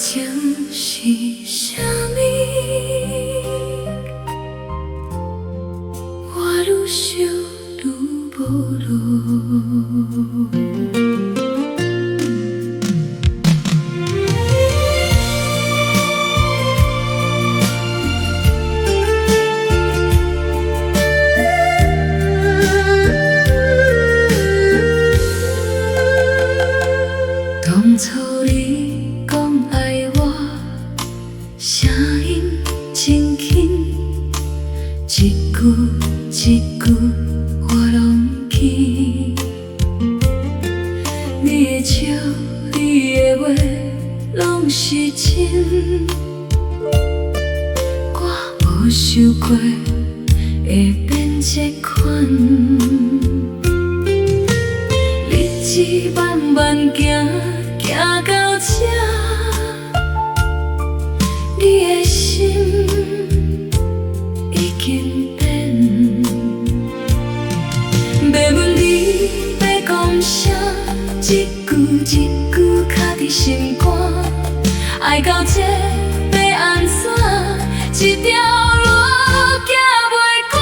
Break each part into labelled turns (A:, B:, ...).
A: 情是啥物？我愈想愈无路。当初你讲爱我，声音真轻，一句一句我拢记。你的笑，你的话，拢是真。我无想过会变这款，日子慢慢行。行到这，你的心已经变。要问你要讲啥，一句一句卡伫心肝。爱到这要安怎？一条路行袂过。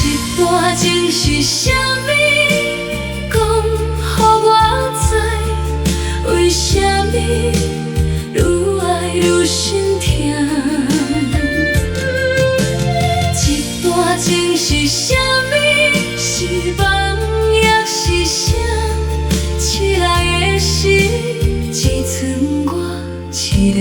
A: 一段情是啥物？讲予我知。为什么愈爱愈心痛？一段情是啥物？是梦也是啥？醒来的时，只剩我一个。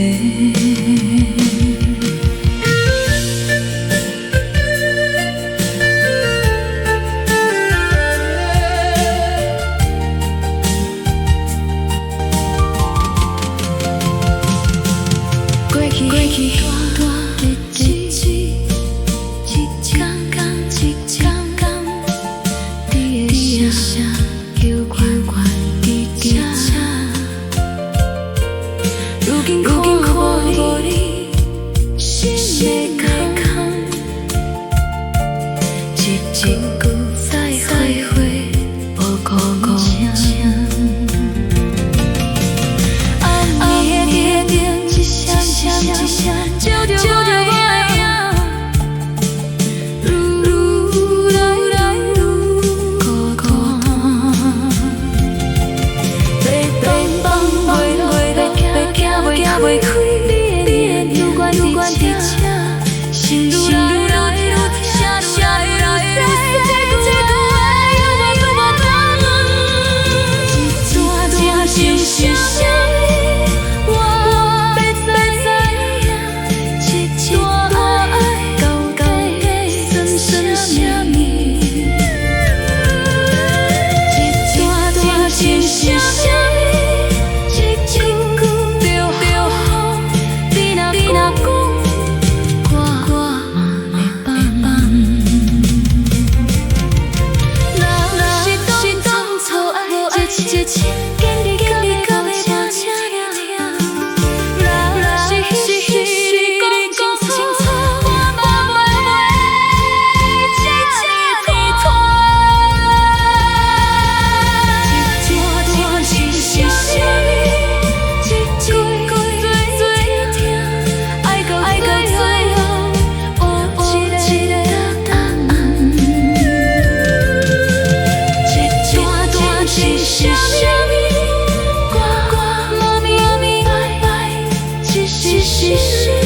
A: 过去大日子，一天一天，你的声叫我伫这。如今看无你，心的空，一句再会，无讲声。就着我的影，愈来愈孤单。要放袂开，你的犹原伫这，心愈来愈痛，声愈来愈细，这句话犹我讲。一段情是啥物？我要知影。一段爱到底算啥物？一段情是啥物？一句就好，你若讲，我嘛会放。若是当初爱一情，经历到要到这么痛。若是你讲清楚，我嘛袂这么拖。一段情是啥物？一句最痛，爱到最后有一个答案。一段情是啥物？我明白，只是。